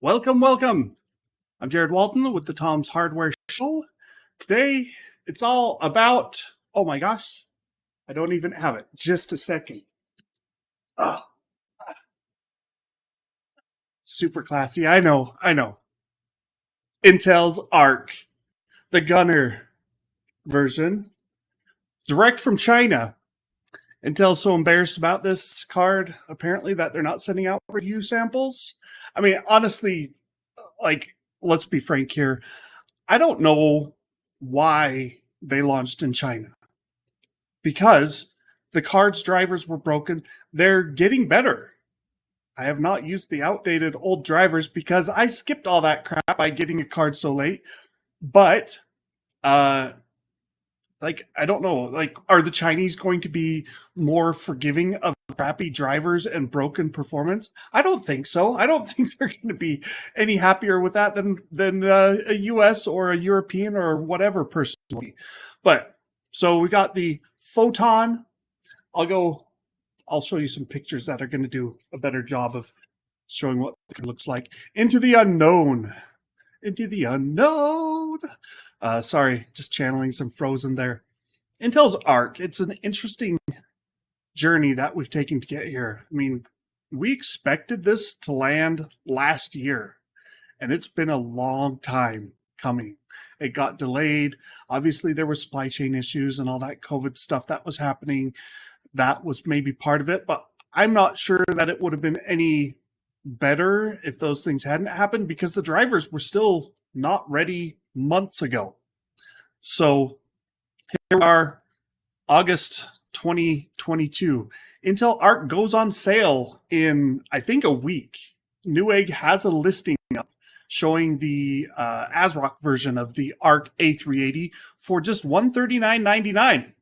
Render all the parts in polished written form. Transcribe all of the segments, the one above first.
Welcome, welcome. I'm Jared Walton with the Tom's Hardware Show. Today, it's all about, oh my gosh, I don't even have it. Just a second. Oh, super classy. I know. Intel's Arc, the Gunner version, direct from China. Intel's so embarrassed about this card, apparently, that they're not sending out review samples. I mean, honestly, like, let's be frank here. I don't know why they launched in China because the card's drivers were broken. They're getting better. I have not used the outdated old drivers because I skipped all that crap by getting a card so late. But uh I don't know, are the Chinese going to be more forgiving of crappy drivers and broken performance? I don't think so. I don't think they're going to be any happier with that than a US or a European or whatever personally. But so we got the Photon. I'll show you some pictures that are going to do a better job of showing what it looks like. Into the unknown. Into the unknown. Sorry, just channeling some Frozen there. Intel's Arc. It's an interesting journey that we've taken to get here. I mean, we expected this to land last year, and it's been a long time coming. It got delayed. Obviously, there were supply chain issues and all that COVID stuff that was happening. That was maybe part of it, but I'm not sure that it would have been any better if those things hadn't happened because the drivers were still not ready months ago. So here we are, August 2022. Intel Arc goes on sale in, I think, a week. Newegg has a listing up showing the ASRock version of the Arc A380 for just $139.99.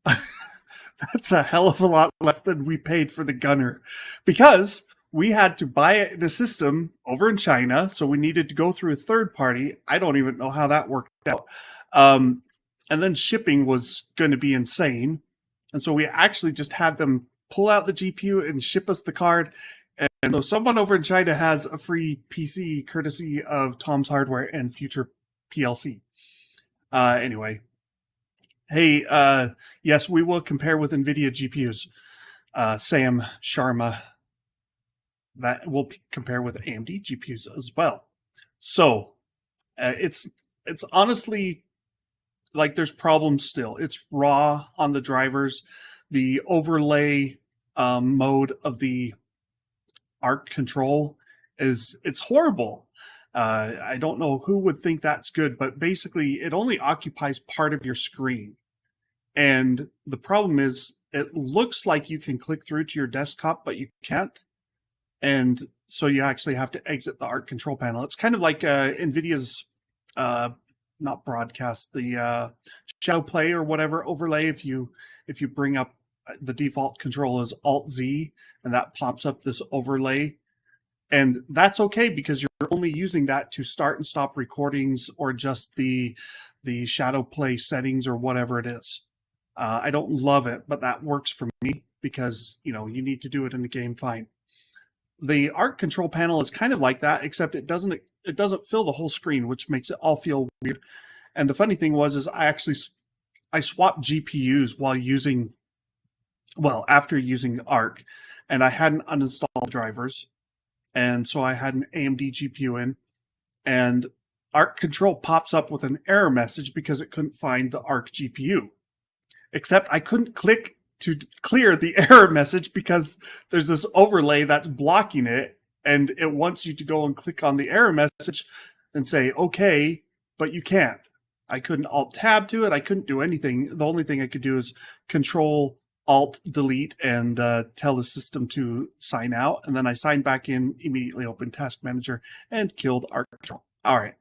That's a hell of a lot less than we paid for the Gunner because we had to buy it in a system over in China, so we needed to go through a third party. I don't even know how that worked out. And then shipping was going to be insane. And so we actually just had them pull out the GPU and ship us the card. And so someone over in China has a free PC courtesy of Tom's Hardware and Future PLC. Anyway. Hey, yes, we will compare with NVIDIA GPUs. Sam Sharma. That will compare with AMD GPUs as well. So it's honestly like there's problems still. It's raw on the drivers. The overlay mode of the Arc control it's horrible. I don't know who would think that's good, but basically it only occupies part of your screen. And the problem is it looks like you can click through to your desktop, but you can't. And so you actually have to exit the Arc control panel. It's kind of like NVIDIA's, not broadcast, the Shadow Play or whatever overlay. If you bring up the default control is Alt-Z, and that pops up this overlay. And that's okay because you're only using that to start and stop recordings or adjust the Shadow Play settings or whatever it is. I don't love it, but that works for me because, you need to do it in the game fine. The Arc control panel is kind of like that, except it doesn't fill the whole screen, which makes it all feel weird. And the funny thing is I swapped GPUs after using the Arc, and I hadn't uninstalled drivers. And so I had an AMD GPU in, and Arc control pops up with an error message because it couldn't find the Arc GPU. Except I couldn't click to clear the error message because there's this overlay that's blocking it, and it wants you to go and click on the error message and say, okay, but you can't. I couldn't Alt-Tab to it. I couldn't do anything. The only thing I could do is Control Alt-Delete and tell the system to sign out. And then I signed back in, immediately opened Task Manager, and killed Arc control. All right.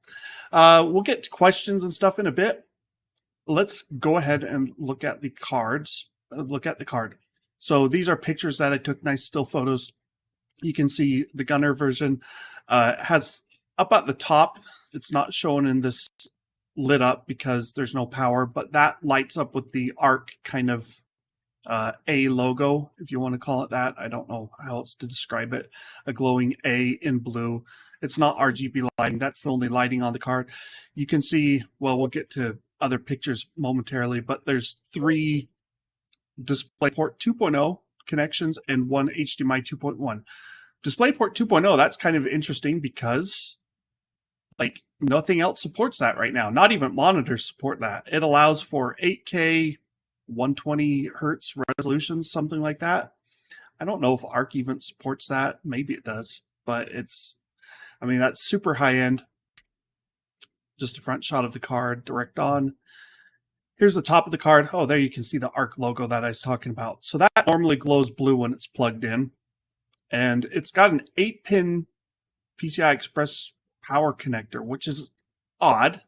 We'll get to questions and stuff in a bit. Let's go ahead and look at the cards. Look at the card. So these are pictures that I took, nice still photos. You can see the Gunner version has up at the top. It's not shown in this lit up because there's no power, but that lights up with the Arc kind of A logo, if you want to call it that. I don't know how else to describe it. A glowing A in blue. It's not RGB lighting. That's the only lighting on the card. You can see, well, we'll get to other pictures momentarily, but there's 3 DisplayPort 2.0 connections and 1 HDMI 2.1. DisplayPort 2.0, that's kind of interesting because like nothing else supports that right now. Not even monitors support that. It allows for 8K 120 hertz resolutions, something like that. I don't know if Arc even supports that. Maybe it does, but that's super high end. Just a front shot of the card, direct on. Here's the top of the card. Oh, there you can see the Arc logo that I was talking about. So that normally glows blue when it's plugged in. And it's got an 8-pin PCI Express power connector, which is odd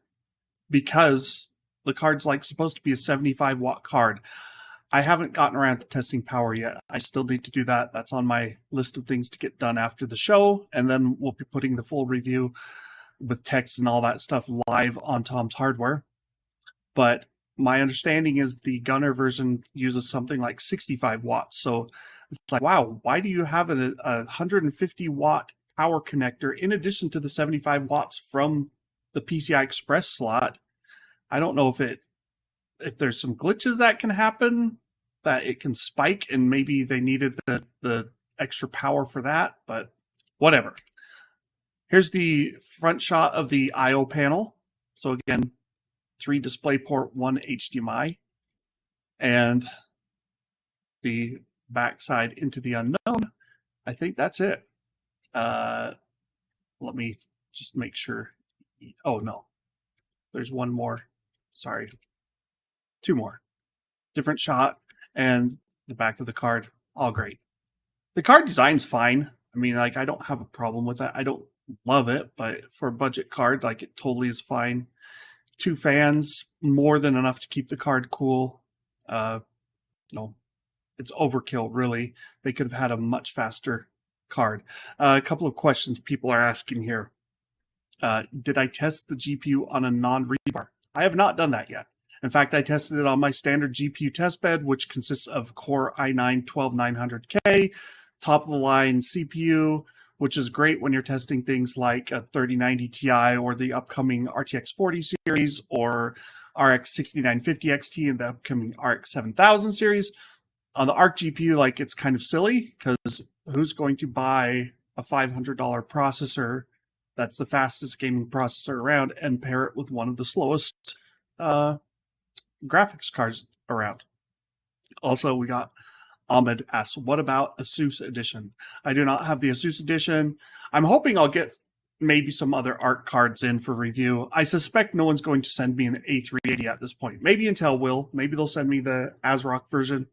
because the card's like supposed to be a 75-watt card. I haven't gotten around to testing power yet. I still need to do that. That's on my list of things to get done after the show. And then we'll be putting the full review with text and all that stuff live on Tom's Hardware. But my understanding is the Gunner version uses something like 65 watts. So it's like, wow, why do you have a 150 watt power connector in addition to the 75 watts from the PCI Express slot? I don't know if there's some glitches that can happen, that it can spike, and maybe they needed the extra power for that, but whatever. Here's the front shot of the I/O panel. So again, 3 DisplayPort, 1 HDMI, and the backside into the unknown. I think that's it. Let me just make sure. Oh no, there's one more. Sorry, 2 more. Different shot and the back of the card. All great. The card design's fine. I mean, like, I don't have a problem with that. I don't love it, but for a budget card, like, it totally is fine. 2 fans, more than enough to keep the card cool. No, it's overkill, really. They could have had a much faster card. A couple of questions people are asking here. Did I test the GPU on a non-rebar? I have not done that yet. In fact, I tested it on my standard GPU test bed, which consists of Core i9-12900K, top-of-the-line CPU, which is great when you're testing things like a 3090 Ti or the upcoming RTX 40 series or RX 6950 XT and the upcoming RX 7000 series. On the Arc GPU, like, it's kind of silly because who's going to buy a $500 processor that's the fastest gaming processor around and pair it with one of the slowest graphics cards around? Also, we got Ahmed asks, what about Asus Edition? I do not have the Asus Edition. I'm hoping I'll get maybe some other Arc cards in for review. I suspect no one's going to send me an A380 at this point. Maybe Intel will. Maybe they'll send me the ASRock version,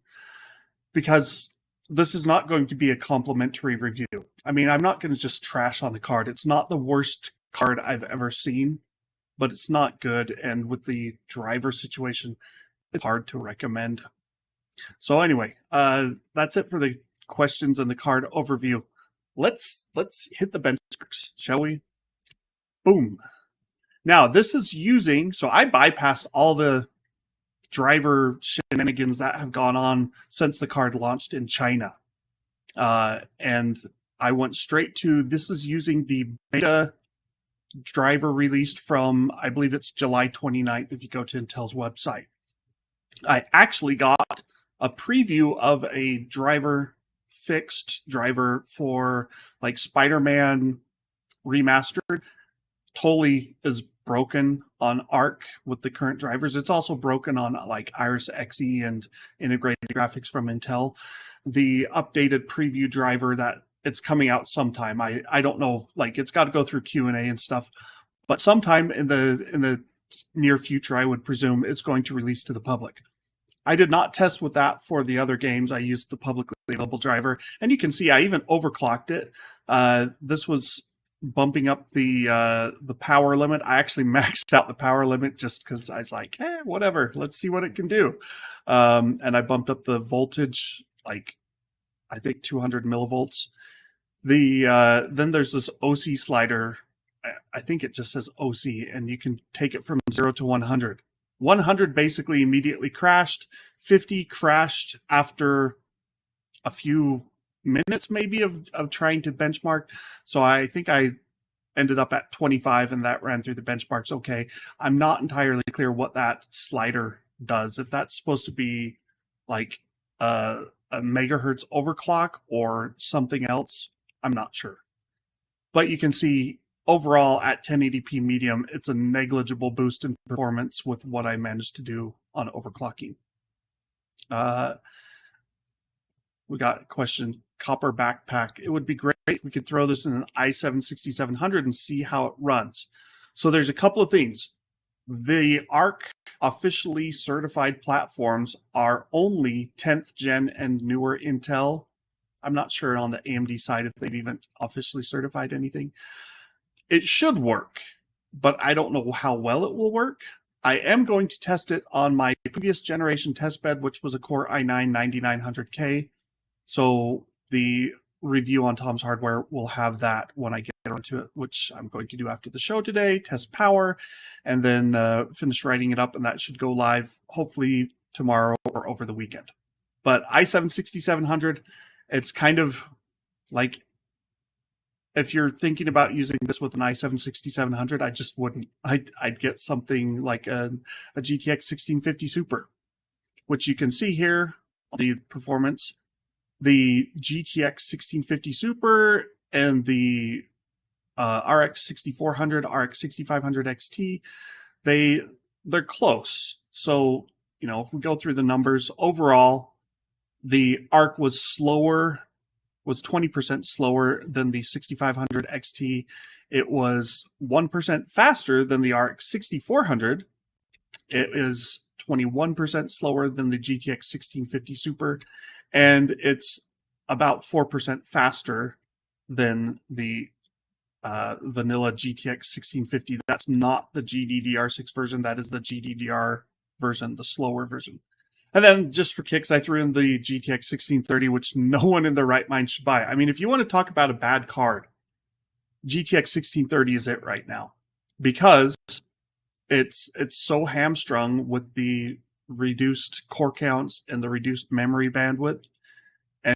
because this is not going to be a complimentary review. I mean, I'm not going to just trash on the card. It's not the worst card I've ever seen, but it's not good. And with the driver situation, it's hard to recommend. So anyway, that's it for the questions and the card overview. Let's hit the benchmarks, shall we? Boom. Now, this is using, so I bypassed all the driver shenanigans that have gone on since the card launched in China. And I went straight to, this is using the beta driver released from, I believe it's July 29th if you go to Intel's website. I actually got a preview of a fixed driver for like Spider-Man Remastered. Totally is broken on Arc with the current drivers. It's also broken on like Iris Xe and integrated graphics from Intel. The updated preview driver that it's coming out sometime. I don't know, like, it's got to go through Q&A and stuff, but sometime in the near future, I would presume it's going to release to the public. I did not test with that for the other games. I used the publicly available driver, and you can see I even overclocked it. This was bumping up the power limit. I actually maxed out the power limit just because I was like, whatever, let's see what it can do. And I bumped up the voltage, like, I think 200 millivolts. Then there's this OC slider. I think it just says OC, and you can take it from 0 to 100. 100 basically immediately crashed. 50 crashed after a few minutes maybe of trying to benchmark. So I think I ended up at 25, and that ran through the benchmarks. Okay, I'm not entirely clear what that slider does. If that's supposed to be like a megahertz overclock or something else, I'm not sure. But you can see overall at 1080p medium, it's a negligible boost in performance with what I managed to do on overclocking. We got a question, copper backpack. It would be great if we could throw this in an i7-6700 and see how it runs. So there's a couple of things. The ARC officially certified platforms are only 10th gen and newer Intel. I'm not sure on the AMD side if they've even officially certified anything. It should work, but I don't know how well it will work. I am going to test it on my previous generation test bed, which was a Core i9-9900K. So the review on Tom's Hardware will have that when I get onto it, which I'm going to do after the show today, test power, and then finish writing it up, and that should go live hopefully tomorrow or over the weekend. But i7-6700, it's kind of like, if you're thinking about using this with an i7-6700, I just wouldn't. I'd get something like a GTX 1650 Super, which you can see here, the performance. The GTX 1650 Super and the RX 6400, RX 6500 XT, they're close. So, if we go through the numbers, overall, the ARC was 20% slower than the 6500 XT. It was 1% faster than the RX 6400. It is 21% slower than the GTX 1650 Super, and it's about 4% faster than the vanilla GTX 1650. That's not the GDDR6 version. That is the GDDR version, the slower version. And then just for kicks, I threw in the GTX 1630, which no one in their right mind should buy. I mean, if you want to talk about a bad card, GTX 1630 is it right now, because it's so hamstrung with the reduced core counts and the reduced memory bandwidth,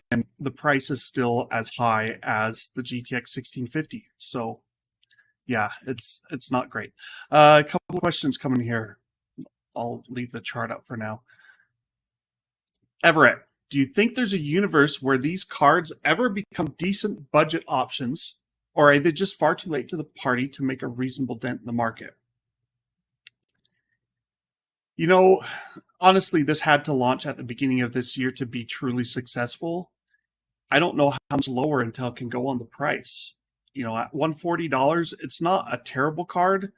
and the price is still as high as the GTX 1650. So yeah, it's not great. A couple of questions coming here. I'll leave the chart up for now. Everett, do you think there's a universe where these cards ever become decent budget options, or are they just far too late to the party to make a reasonable dent in the market? Honestly, this had to launch at the beginning of this year to be truly successful. I don't know how much lower Intel can go on the price. At $140, it's not a terrible card.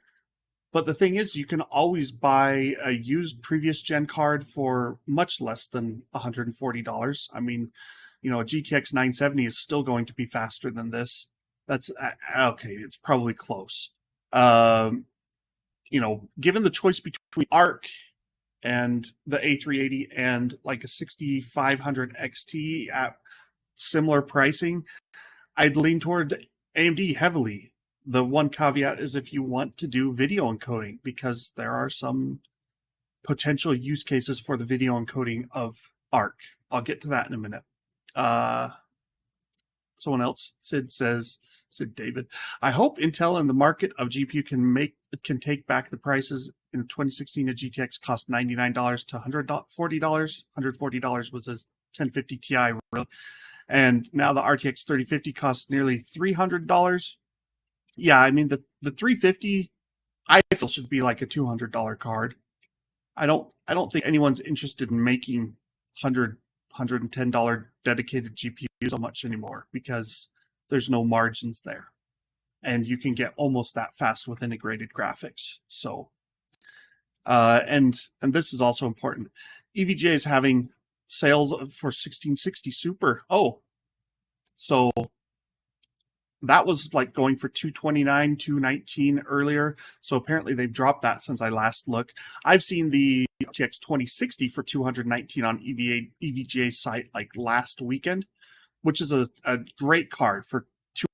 But the thing is, you can always buy a used previous gen card for much less than $140. I mean, a GTX 970 is still going to be faster than this. That's okay. It's probably close. Given the choice between ARC and the A380 and like a 6500 XT at similar pricing, I'd lean toward AMD heavily. The one caveat is if you want to do video encoding, because there are some potential use cases for the video encoding of ARC. I'll get to that in a minute. Someone else, Sid David, I hope Intel in the market of GPU can take back the prices. In 2016, a GTX cost $99 to $140. $140 was a 1050 Ti, really. And now the RTX 3050 costs nearly $300. Yeah, I mean, the 350, I feel, should be like a $200 card. I don't think anyone's interested in making $110 dedicated GPU so much anymore, because there's no margins there. And you can get almost that fast with integrated graphics. So, and this is also important. EVGA is having sales for 1660 Super. Oh, so that was like going for $229, $219 earlier. So apparently they've dropped that since I last looked. I've seen the RTX 2060 for $219 on EVGA's site like last weekend, which is a great card for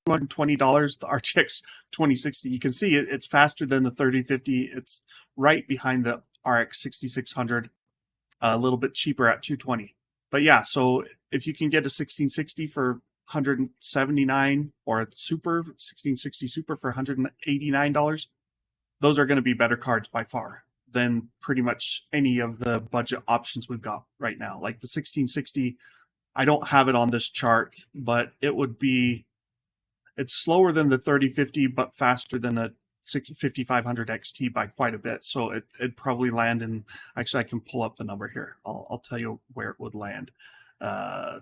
$220. The RTX 2060, you can see it's faster than the 3050. It's right behind the RX 6600, a little bit cheaper at $220. But yeah, so if you can get a 1660 for $179, or Super 1660 Super for $189. Those are going to be better cards by far than pretty much any of the budget options we've got right now. Like the 1660, I don't have it on this chart, but it's slower than the 3050, but faster than a 5500 XT by quite a bit. So it'd probably land in, actually I can pull up the number here. I'll tell you where it would land. No,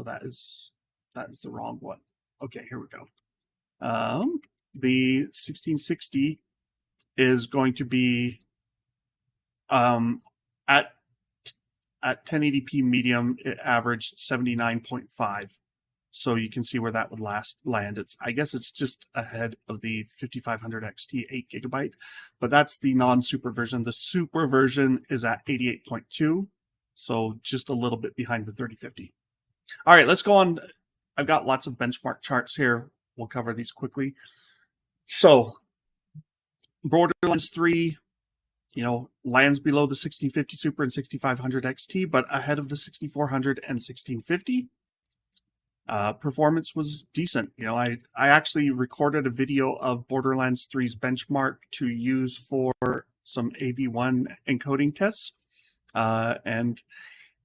that is the wrong one. Okay, here we go. The 1660 is going to be at 1080p medium, it averaged 79.5. So you can see where that would land. I guess it's just ahead of the 5500 XT 8GB, but that's the non-super version. The super version is at 88.2, so just a little bit behind the 3050. All right, let's go on. I've got lots of benchmark charts here. We'll cover these quickly. So Borderlands 3, lands below the 1650 Super and 6500 XT, but ahead of the 6400 and 1650. Performance was decent. I actually recorded a video of Borderlands 3's benchmark to use for some AV1 encoding tests. And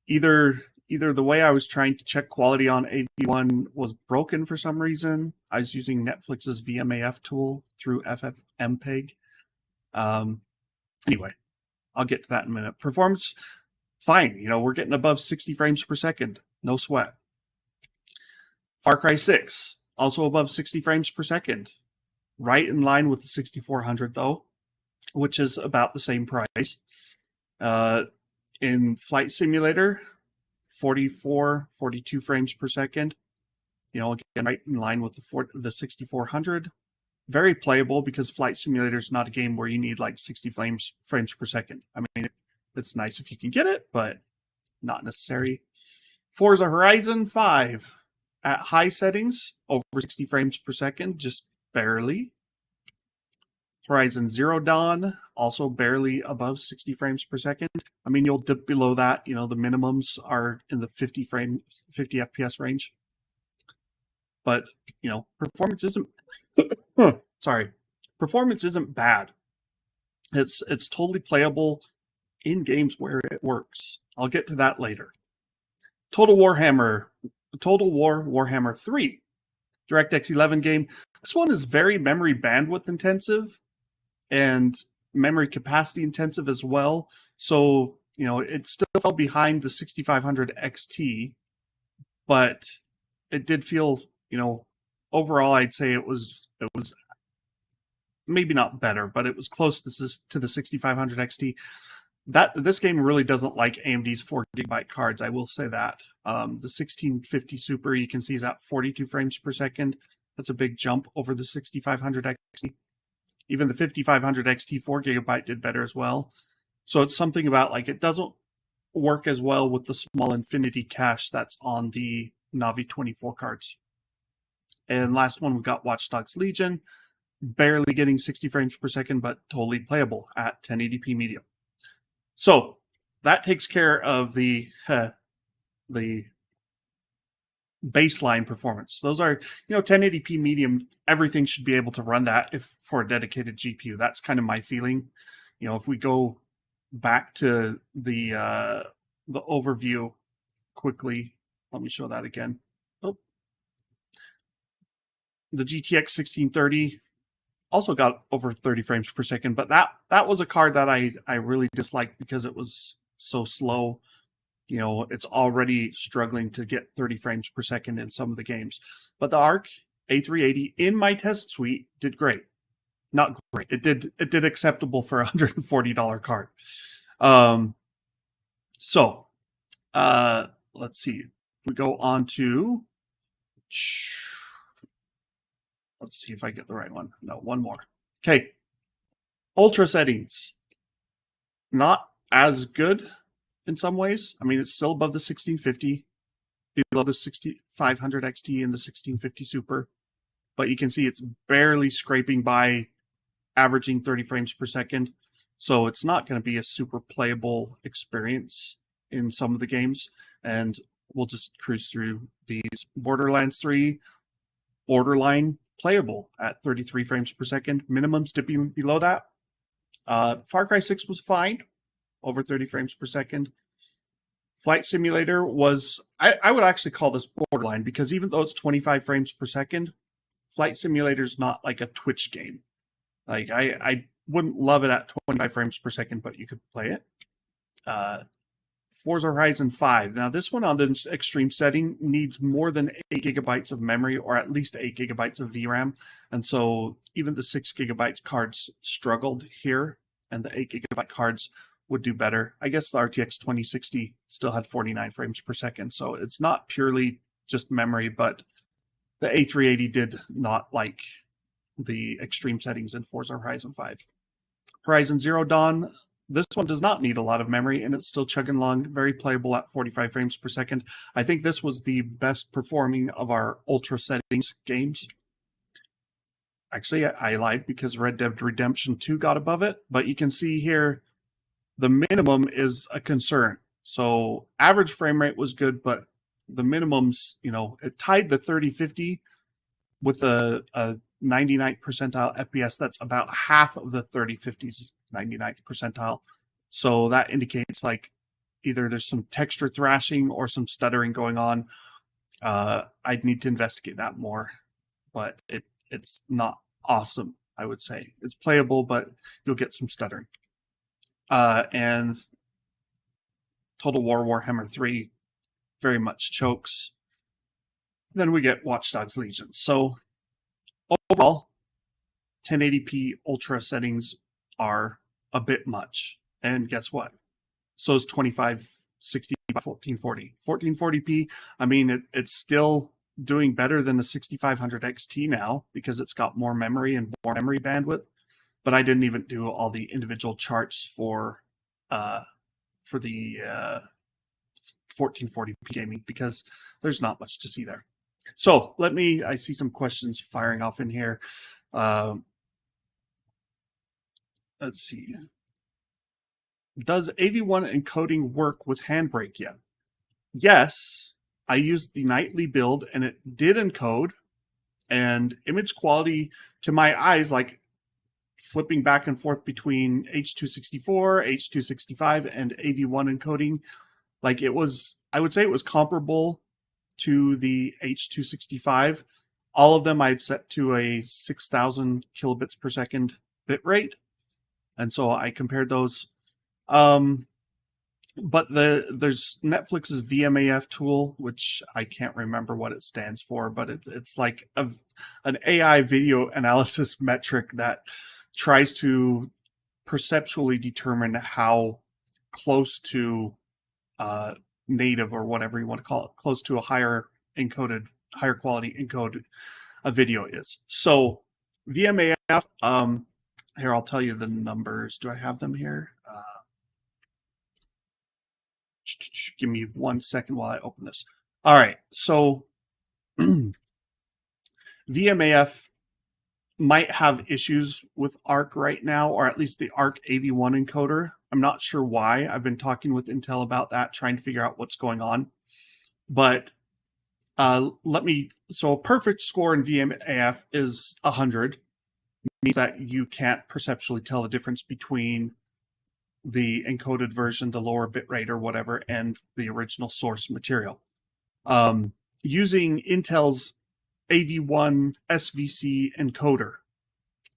either the way I was trying to check quality on AV1 was broken for some reason. I was using Netflix's VMAF tool through FFmpeg. Anyway, I'll get to that in a minute. Performance, fine. We're getting above 60 frames per second. No sweat. Far Cry 6, also above 60 frames per second. Right in line with the 6400 though, which is about the same price. In Flight Simulator, 44, 42 frames per second. Again, right in line with the 6400. Very playable because Flight Simulator is not a game where you need like 60 frames per second. I mean, it's nice if you can get it, but not necessary. Forza Horizon 5 at high settings, over 60 frames per second, just barely. Horizon Zero Dawn, also barely above 60 frames per second. I mean, you'll dip below that. The minimums are in the 50 FPS range. But, performance isn't performance isn't bad. It's totally playable in games where it works. I'll get to that later. Total War Warhammer 3 DirectX 11 game. This one is very memory bandwidth intensive and memory capacity intensive as well. So, it still fell behind the 6500 XT, but it did feel, overall, I'd say it was maybe not better, but it was close to the 6500 XT. This game really doesn't like AMD's 4GB cards. I will say that. The 1650 Super, you can see, is at 42 frames per second. That's a big jump over the 6500 XT. Even the 5500 XT 4GB did better as well. So it's something about it doesn't work as well with the small Infinity cache that's on the Navi 24 cards. And last one, we've got Watch Dogs Legion, barely getting 60 frames per second, but totally playable at 1080p medium. So that takes care of the baseline performance. Those are, 1080p medium. Everything should be able to run that for a dedicated GPU. That's kind of my feeling. If we go back to the overview quickly, let me show that again. Oh, the GTX 1630 also got over 30 frames per second, but that was a card that I really disliked because it was so slow. It's already struggling to get 30 frames per second in some of the games. But the Arc A380 in my test suite did great. Not great. It did acceptable for a $140 card. Let's see. If we go on to, let's see if I get the right one. No, one more. Okay. Ultra settings. Not as good in some ways. I mean, it's still above the 1650, below the 6500 XT and the 1650 Super. But you can see it's barely scraping by, averaging 30 frames per second. So it's not going to be a super playable experience in some of the games. And we'll just cruise through these. Borderlands 3, borderline playable at 33 frames per second. Minimums dipping below that. Far Cry 6 was fine, over 30 frames per second. Flight Simulator was, I would actually call this borderline, because even though it's 25 frames per second, Flight Simulator is not like a Twitch game. Like, I wouldn't love it at 25 frames per second, but you could play it. Forza Horizon 5. Now, this one on the extreme setting needs more than 8 gigabytes of memory, or at least 8 gigabytes of VRAM. And so even the 6 gigabyte cards struggled here, and the 8 gigabyte cards would do better. I guess the RTX 2060 still had 49 frames per second. So it's not purely just memory, but the A380 did not like the extreme settings in Forza Horizon 5. Horizon Zero Dawn. This one does not need a lot of memory, and it's still chugging along, very playable at 45 frames per second. I think this was the best performing of our ultra settings games. Actually, I lied, because Red Dead Redemption 2 got above it, but you can see here the minimum is a concern. So average frame rate was good, but the minimums, it tied the 3050 with a 99th percentile FPS. That's about half of the 3050's 99th percentile. So that indicates like either there's some texture thrashing or some stuttering going on. I'd need to investigate that more, but it's not awesome, I would say. It's playable, but you'll get some stuttering. And Total War Warhammer 3 very much chokes. Then we get Watch Dogs Legion. So overall, 1080p ultra settings are a bit much. And guess what? So is 2560 by 1440. 1440p, I mean, it's still doing better than the 6500 XT now, because it's got more memory and more memory bandwidth. But I didn't even do all the individual charts for the 1440p gaming, because there's not much to see there. So I see some questions firing off in here. Let's see. Does AV1 encoding work with Handbrake yet? Yes, I used the nightly build and it did encode, and image quality to my eyes, like flipping back and forth between H264, H265, and AV1 encoding, like I would say it was comparable to the H265. All of them I'd set to a 6,000 kilobits per second bit rate. And so I compared those. But there's Netflix's VMAF tool, which I can't remember what it stands for, but it's like an AI video analysis metric that tries to perceptually determine how close to native, or whatever you want to call it, close to a higher quality encode a video is. So VMAF, here, I'll tell you the numbers. Do I have them here? Give me 1 second while I open this. All right, so VMAF might have issues with Arc right now, or at least the Arc AV1 encoder. I'm not sure why. I've been talking with Intel about that, trying to figure out what's going on. But so a perfect score in VMAF is 100. Means that you can't perceptually tell the difference between the encoded version, the lower bitrate or whatever, and the original source material. Using Intel's AV1 SVC encoder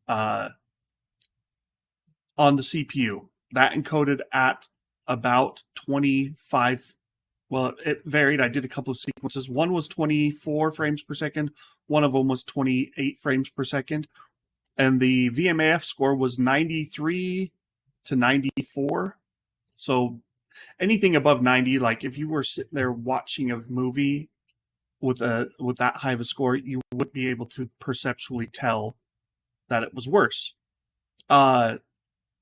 on the CPU, that encoded at about 25. Well, it varied. I did a couple of sequences. One was 24 frames per second. One of them was 28 frames per second. And the VMAF score was 93 to 94. So anything above 90, like if you were sitting there watching a movie with that high of a score, you would be able to perceptually tell that it was worse.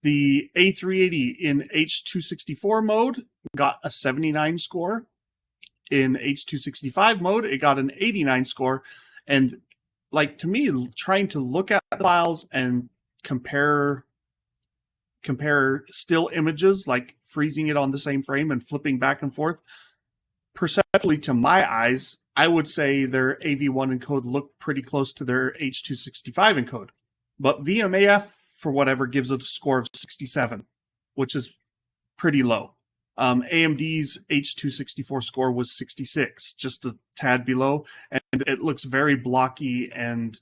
The A380 in H264 mode got a 79 score. In H265 mode, it got an 89 score. And like, to me, trying to look at the files and compare still images, like freezing it on the same frame and flipping back and forth, perceptually to my eyes, I would say their AV1 encode looked pretty close to their H265 encode. But VMAF, for whatever, gives it a score of 67, which is pretty low. AMD's H264 score was 66, just a tad below, and it looks very blocky and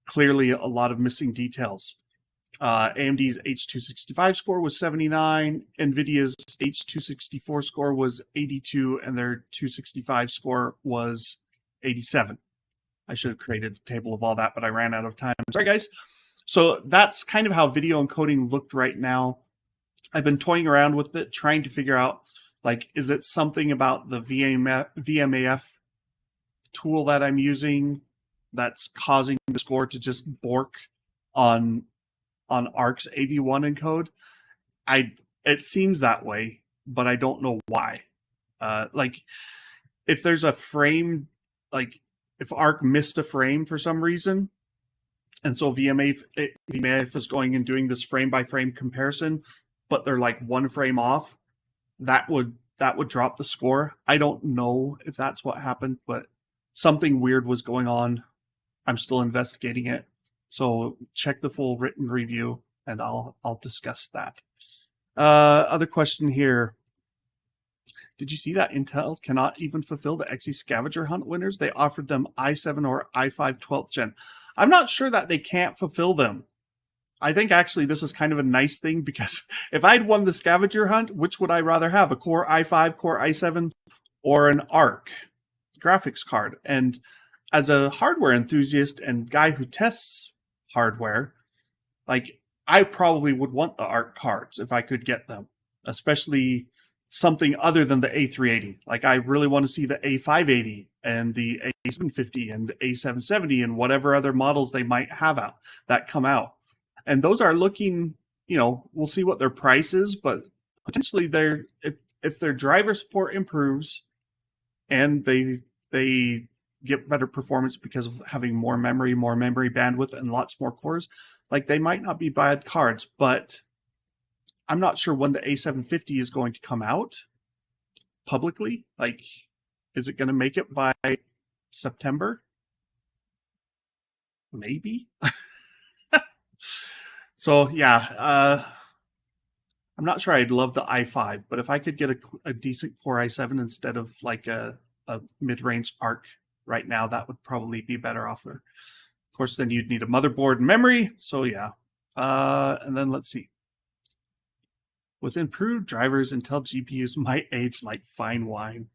clearly a lot of missing details. AMD's H265 score was 79, NVIDIA's H264 score was 82, and their 265 score was 87. I should have created a table of all that, but I ran out of time. Sorry, guys. So that's kind of how video encoding looked right now. I've been toying around with it, trying to figure out, like, is it something about the VMAF tool that I'm using that's causing the score to just bork on Arc's AV1 encode? It seems that way, but I don't know why. Like, if there's a frame, like if Arc missed a frame for some reason, and so VMAF is going and doing this frame by frame comparison, but they're like one frame off, that would drop the score. I don't know if that's what happened, but something weird was going on. I'm still investigating it. So check the full written review and I'll discuss that. Other question here. Did you see that Intel cannot even fulfill the XE scavenger hunt winners? They offered them i7 or i5 12th gen. I'm not sure that they can't fulfill them. I think actually this is kind of a nice thing, because if I'd won the scavenger hunt, which would I rather have? A Core i5, Core i7, or an Arc graphics card? And as a hardware enthusiast and guy who tests hardware, like, I probably would want the Arc cards if I could get them, especially something other than the A380. Like, I really want to see the A580 and the A750 and A770 and whatever other models they might have out that come out. And those are looking, we'll see what their price is, but potentially if their driver support improves and they get better performance because of having more memory bandwidth, and lots more cores, like, they might not be bad cards. But I'm not sure when the A750 is going to come out publicly. Like, is it going to make it by September? Maybe. So yeah, I'm not sure I'd love the i5, but if I could get a decent Core i7 instead of like a mid-range Arc right now, that would probably be a better offer. Of course, then you'd need a motherboard and memory. So yeah. And then let's see. With improved drivers, Intel GPUs might age like fine wine.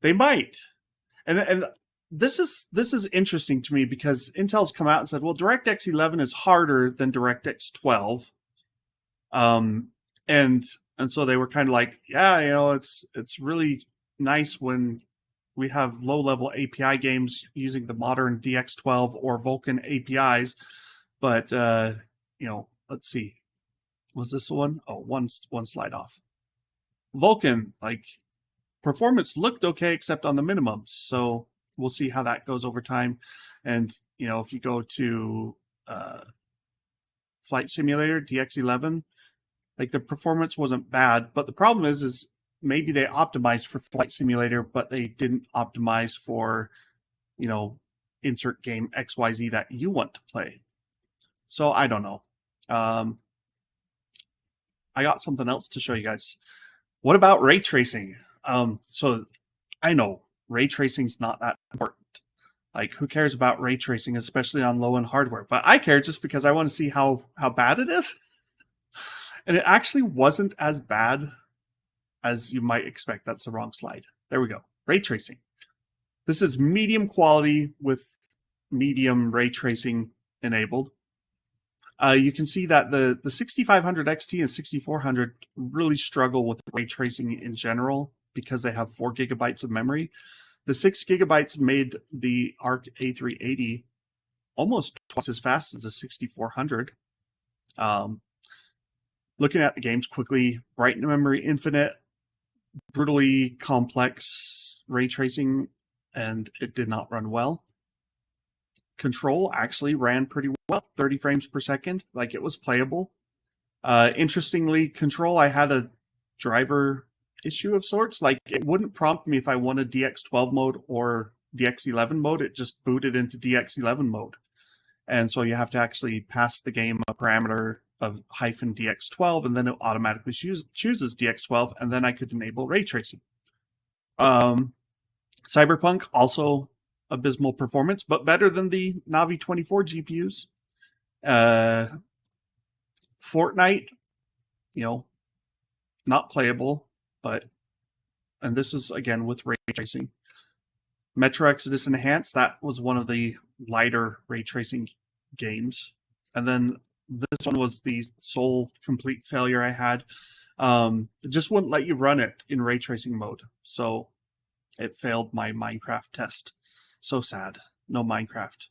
They might. And this is interesting to me, because Intel's come out and said, well, DirectX 11 is harder than DirectX 12. And so they were kind of like, yeah, it's really nice when we have low-level API games using the modern DX12 or Vulkan APIs. But, let's see. Was this the one? Oh, one slide off. Vulkan, like, performance looked okay except on the minimums. So we'll see how that goes over time. And, if you go to Flight Simulator, DX11, like, the performance wasn't bad. But the problem is maybe they optimized for Flight Simulator, but they didn't optimize for, insert game XYZ that you want to play. So I don't know. I got something else to show you guys. What about ray tracing? So I know ray tracing is not that important. Like, who cares about ray tracing, especially on low-end hardware? But I care just because I want to see how bad it is. And it actually wasn't as bad as you might expect. That's the wrong slide. There we go. Ray tracing. This is medium quality with medium ray tracing enabled. You can see that the 6500 XT and 6400 really struggle with ray tracing in general because they have 4 gigabytes of memory. The 6 gigabytes made the Arc A380 almost twice as fast as the 6400. Looking at the games quickly, Bright Memory Infinite, brutally complex ray tracing, and it did not run well. Control actually ran pretty well, 30 frames per second, like, it was playable. Interestingly, Control, I had a driver issue of sorts. Like, it wouldn't prompt me if I wanted DX12 mode or DX11 mode. It just booted into DX11 mode. And so you have to actually pass the game a parameter of -DX12, and then it automatically chooses DX12, and then I could enable ray tracing. Cyberpunk, also abysmal performance, but better than the Navi 24 GPUs. Fortnite, not playable, and this is again with ray tracing. Metro Exodus Enhanced, that was one of the lighter ray tracing games. And then this one was the sole complete failure I had. It just wouldn't let you run it in ray tracing mode. So it failed my Minecraft test. So sad. No Minecraft.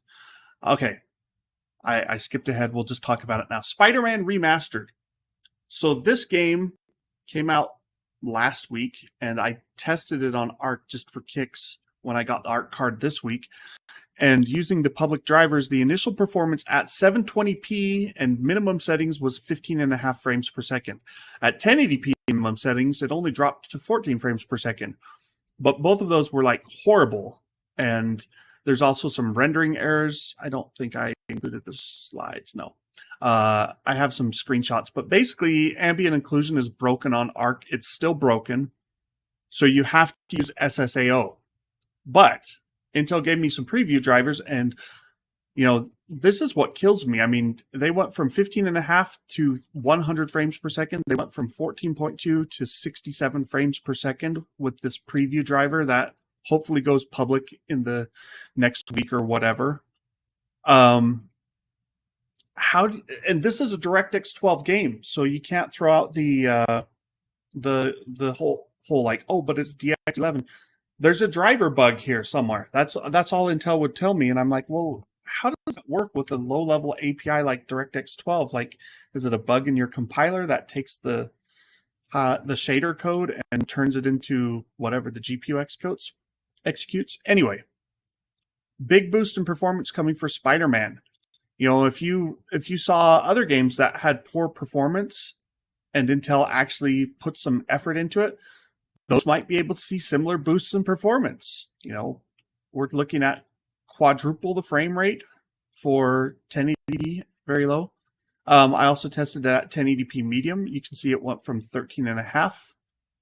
Okay. I skipped ahead. We'll just talk about it now. Spider-Man Remastered. So this game came out last week, and I tested it on Arc just for kicks when I got the Arc card this week. And using the public drivers, the initial performance at 720p and minimum settings was 15.5 frames per second. At 1080p minimum settings, it only dropped to 14 frames per second. But both of those were like horrible. And there's also some rendering errors. I don't think I included the slides. No. I have some screenshots. But basically, ambient occlusion is broken on Arc. It's still broken. So you have to use SSAO. But Intel gave me some preview drivers, and this is what kills me. I mean, they went from 15.5 to 100 frames per second. They went from 14.2 to 67 frames per second with this preview driver that hopefully goes public in the next week or whatever. And this is a DirectX 12 game, so you can't throw out the whole like, oh, but it's DX11. There's a driver bug here somewhere. That's all Intel would tell me, and I'm like, well, how does it work with a low-level API like DirectX 12? Like, is it a bug in your compiler that takes the shader code and turns it into whatever the GPU executes? Anyway, big boost in performance coming for Spider-Man. If you saw other games that had poor performance and Intel actually put some effort into it, those might be able to see similar boosts in performance. We're looking at quadruple the frame rate for 1080p, very low. I also tested that at 1080p medium. You can see it went from 13.5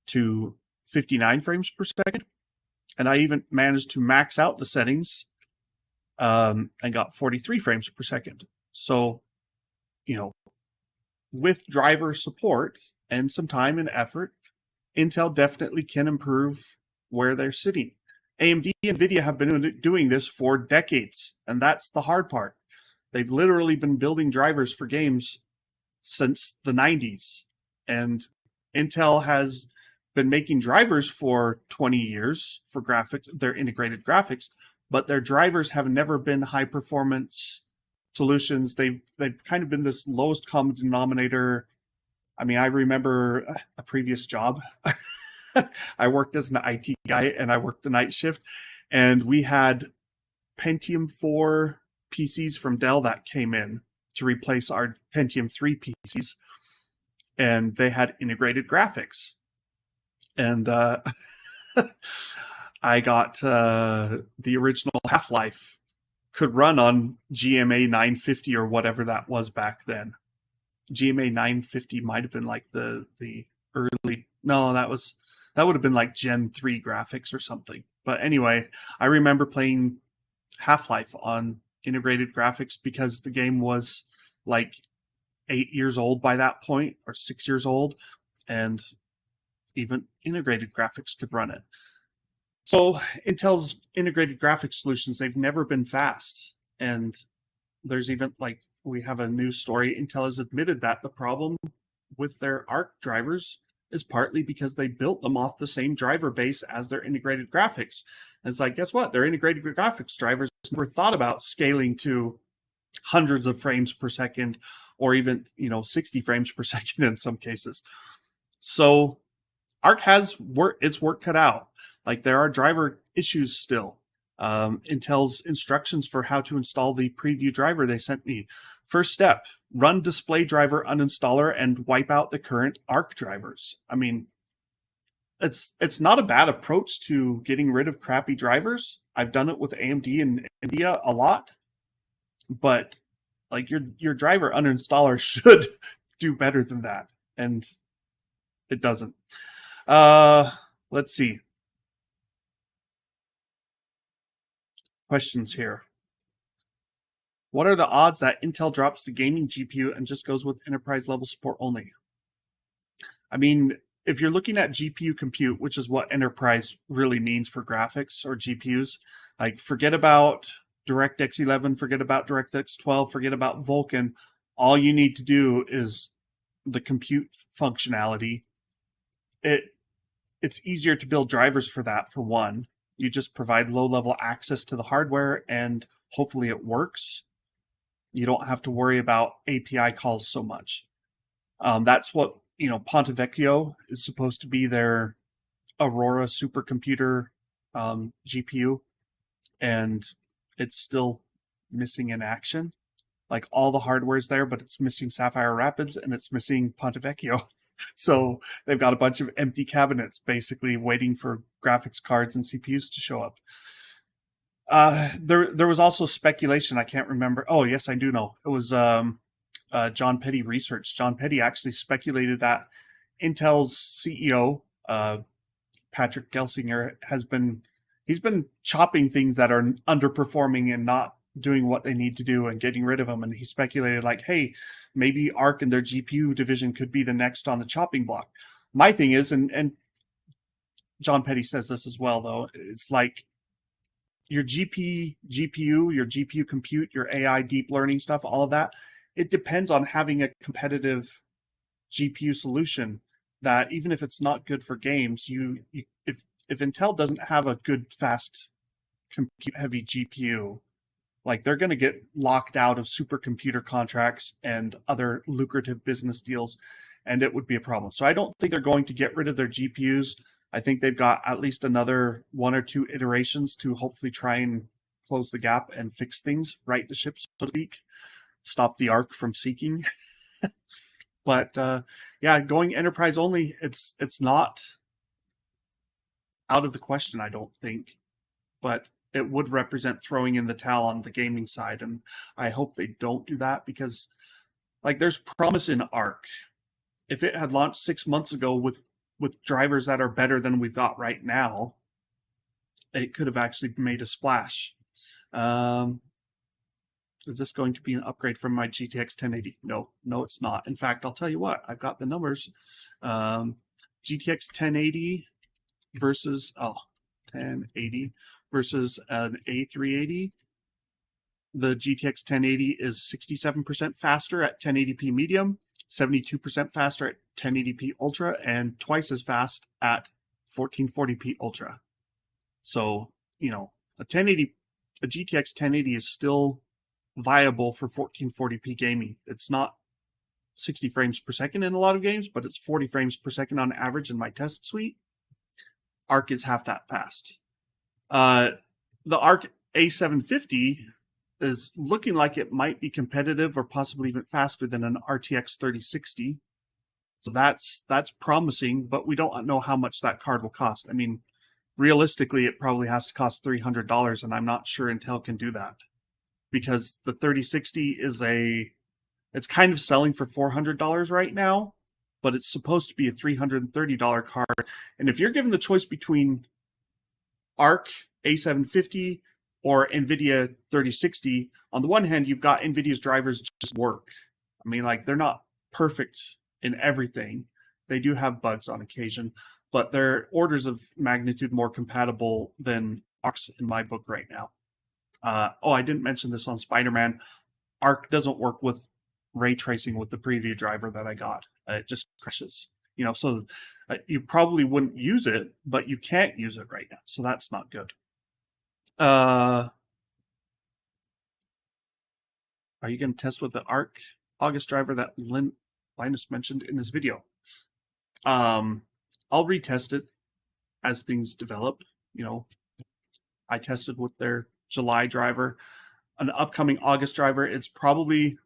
to 59 frames per second. And I even managed to max out the settings and got 43 frames per second. So, with driver support and some time and effort, Intel definitely can improve where they're sitting. AMD and NVIDIA have been doing this for decades, and that's the hard part. They've literally been building drivers for games since the 90s, and Intel has been making drivers for 20 years for their integrated graphics, but their drivers have never been high-performance solutions. They've kind of been this lowest common denominator. I mean, I remember a previous job. I worked as an IT guy, and I worked the night shift, and we had Pentium 4 PCs from Dell that came in to replace our Pentium 3 PCs, and they had integrated graphics. And I got the original Half-Life could run on GMA 950 or whatever that was back then. GMA 950 might have been like the early. No, that would have been like Gen 3 graphics or something. But anyway, I remember playing Half-Life on integrated graphics because the game was like 8 years old by that point, or 6 years old, and even integrated graphics could run it. So Intel's integrated graphics solutions, they've never been fast. And there's even like, we have a news story. Intel has admitted that the problem with their Arc drivers is partly because they built them off the same driver base as their integrated graphics. And it's like, guess what? Their integrated graphics drivers never thought about scaling to hundreds of frames per second, or even 60 frames per second in some cases. So Arc has its work cut out. Like, there are driver issues still. Intel's instructions for how to install the preview driver they sent me. First step, run display driver uninstaller and wipe out the current Arc drivers. I mean, it's not a bad approach to getting rid of crappy drivers. I've done it with AMD and Nvidia a lot, but like your driver uninstaller should do better than that, and it doesn't. Let's see. Questions here. What are the odds that Intel drops the gaming GPU and just goes with enterprise level support only? I mean, if you're looking at GPU compute, which is what enterprise really means for graphics or GPUs, like forget about DirectX 11, forget about DirectX 12, forget about Vulkan. All you need to do is the compute functionality. It's easier to build drivers for that, for one. You just provide low-level access to the hardware, and hopefully it works. You don't have to worry about API calls so much. That's what, Ponte Vecchio is supposed to be their Aurora supercomputer GPU, and it's still missing in action. Like all the hardware's there, but it's missing Sapphire Rapids and it's missing Ponte Vecchio. So they've got a bunch of empty cabinets basically waiting for graphics cards and CPUs to show up. There was also speculation. I can't remember. Oh, yes, I do know. It was John Petty Research. John Petty actually speculated that Intel's CEO, Patrick Gelsinger, he's been chopping things that are underperforming and not doing what they need to do and getting rid of them. And he speculated like, hey, maybe Arc and their GPU division could be the next on the chopping block. My thing is, and John Petty says this as well, though, it's like your GPU, your GPU compute, your AI deep learning stuff, all of that, it depends on having a competitive GPU solution that even if it's not good for games, if Intel doesn't have a good, fast, compute-heavy GPU, like they're going to get locked out of supercomputer contracts and other lucrative business deals, and it would be a problem. So I don't think they're going to get rid of their GPUs. I think they've got at least another 1 or 2 iterations to hopefully try and close the gap and fix things, right the ship, so to speak, stop the Arc from seeking. But yeah, going enterprise only, it's not out of the question, I don't think. But it would represent throwing in the towel on the gaming side, and I hope they don't do that because, like, there's promise in Arc. If it had launched 6 months ago with drivers that are better than we've got right now, it could have actually made a splash. Is this going to be an upgrade from my GTX 1080? No, it's not. In fact, I'll tell you what, I've got the numbers. GTX 1080 versus 1080 versus an A380. The GTX 1080 is 67% faster at 1080p medium, 72% faster at 1080p ultra, and twice as fast at 1440p ultra. So, a GTX 1080 is still viable for 1440p gaming. It's not 60 frames per second in a lot of games, but it's 40 frames per second on average in my test suite. Arc is half that fast. The Arc A380 is looking like it might be competitive or possibly even faster than an RTX 3060. So that's promising, but we don't know how much that card will cost. I mean, realistically, it probably has to cost $300, and I'm not sure Intel can do that because the 3060 it's kind of selling for $400 right now, but it's supposed to be a $330 card. And if you're given the choice between Arc A750 or NVIDIA 3060, on the one hand, you've got NVIDIA's drivers just work. I mean, like, they're not perfect in everything. They do have bugs on occasion, but they're orders of magnitude more compatible than Arc's in my book right now. I didn't mention this on Spider-Man. Arc doesn't work with ray tracing with the preview driver that I got. It just crashes. So you probably wouldn't use it, but you can't use it right now. So that's not good. Are you going to test with the Arc August driver that Linus mentioned in his video? I'll retest it as things develop. I tested with their July driver. An upcoming August driver, it's probably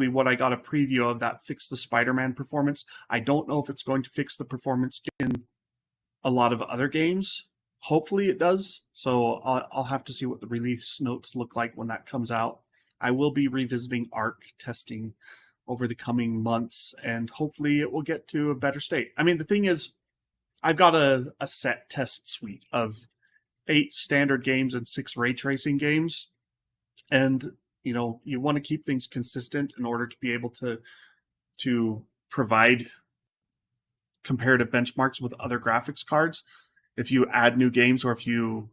what I got a preview of that fixed the Spider-Man performance. I don't know if it's going to fix the performance in a lot of other games. Hopefully it does. So I'll have to see what the release notes look like when that comes out. I will be revisiting Arc testing over the coming months, and hopefully it will get to a better state. I mean, the thing is, I've got a set test suite of 8 standard games and 6 ray tracing games. And, you want to keep things consistent in order to be able to provide comparative benchmarks with other graphics cards. If you add new games, or if you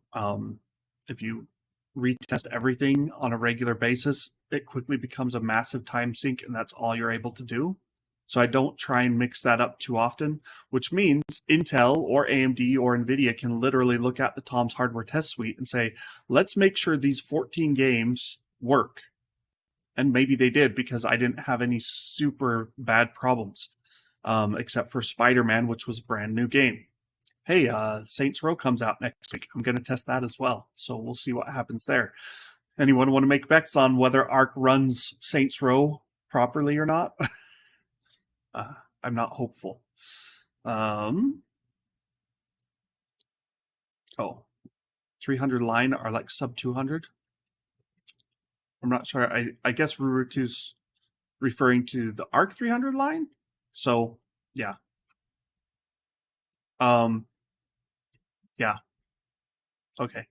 retest everything on a regular basis, it quickly becomes a massive time sink, and that's all you're able to do. So I don't try and mix that up too often, which means Intel or AMD or NVIDIA can literally look at the Tom's Hardware Test Suite and say, let's make sure these 14 games work. And maybe they did, because I didn't have any super bad problems, except for Spider-Man, which was a brand new game. Hey, Saints Row comes out next week. I'm going to test that as well. So we'll see what happens there. Anyone want to make bets on whether Arc runs Saints Row properly or not? I'm not hopeful. 300 line are like sub 200. I'm not sure. I guess Rurutu's referring to the Arc 300 line. So yeah. Yeah. Okay.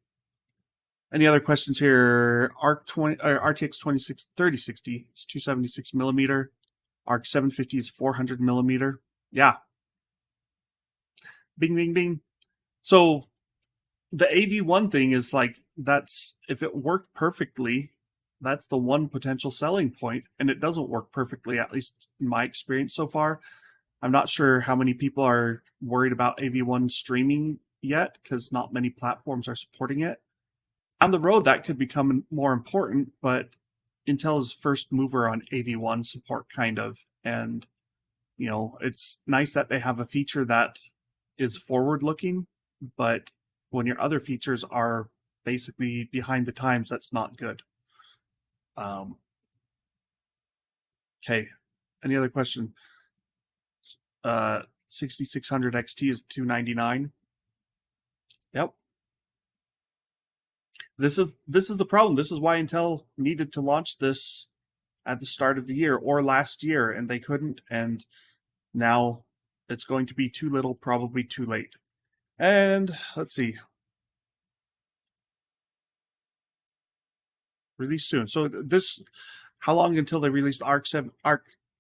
Any other questions here? RTX 3060 is 276 millimeter. Arc 750 is 400 millimeter. Yeah. Bing, bing, bing. So the AV1 thing is like, that's, if it worked perfectly, that's the one potential selling point, and it doesn't work perfectly, at least in my experience so far. I'm not sure how many people are worried about AV1 streaming yet, because not many platforms are supporting it. On the road, that could become more important, but Intel is first mover on AV1 support, kind of. And, it's nice that they have a feature that is forward-looking, but when your other features are basically behind the times, that's not good. Okay. Any other question? 6600 XT is $299. Yep. This is the problem. This is why Intel needed to launch this at the start of the year or last year, and they couldn't, and now it's going to be too little, probably too late. And let's see. Release soon. So this, how long until they release the Arc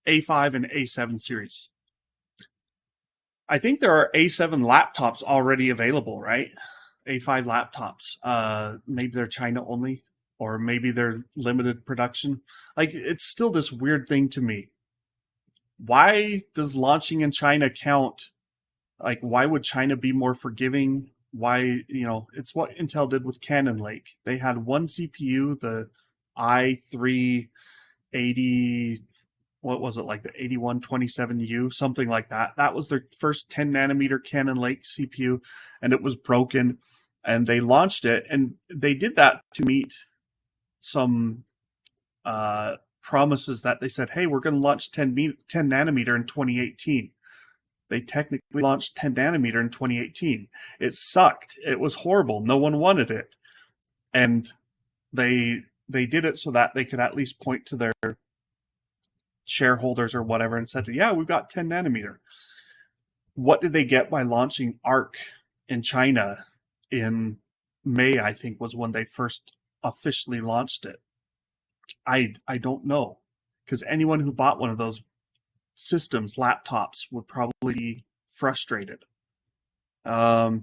A5 and A7 series? I think there are A7 laptops already available, right? A5 laptops. Maybe they're China only, or maybe they're limited production. Like, it's still this weird thing to me. Why does launching in China count? Like, why would China be more forgiving? Why, it's what Intel did with Cannon Lake. They had one CPU, the i380, what was it, like the 8127U, something like that. That was their first 10 nanometer Cannon Lake CPU, and it was broken, and they launched it, and they did that to meet some promises that they said, hey, we're going to launch 10 nanometer in 2018. They technically launched 10 nanometer in 2018. It sucked. It was horrible. No one wanted it. And they did it so that they could at least point to their shareholders or whatever and said, yeah, we've got 10 nanometer. What did they get by launching Arc in China in May, I think, was when they first officially launched it? I don't know, because anyone who bought one of those systems, laptops, would probably be frustrated. Yeah,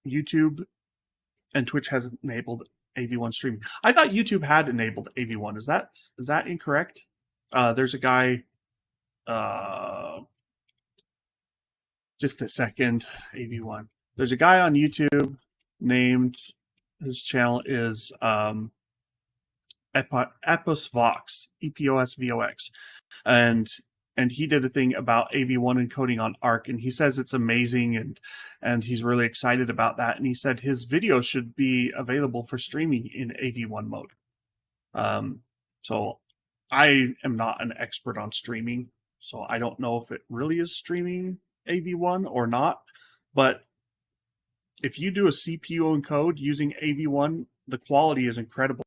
YouTube and Twitch has enabled AV1 streaming. I thought YouTube had enabled AV1. Is that incorrect? There's a guy, just a second, AV1. There's a guy on YouTube named, his channel is EposVox, EposVox, and he did a thing about AV1 encoding on Arc, and he says it's amazing, and he's really excited about that, and he said his video should be available for streaming in AV1 mode. So I am not an expert on streaming, so I don't know if it really is streaming AV1 or not, but if you do a CPU encode using AV1, the quality is incredible.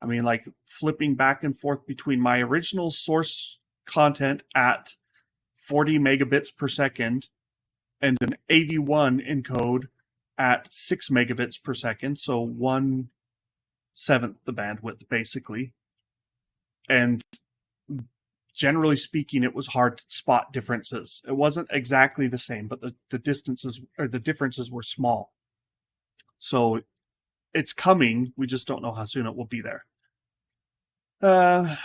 I mean, like flipping back and forth between my original source content at 40 megabits per second and an AV1 encode at 6 megabits per second, so 1/7 the bandwidth basically. And generally speaking, it was hard to spot differences. It wasn't exactly the same, but the distances or the differences were small. So it's coming. We just don't know how soon it will be there. And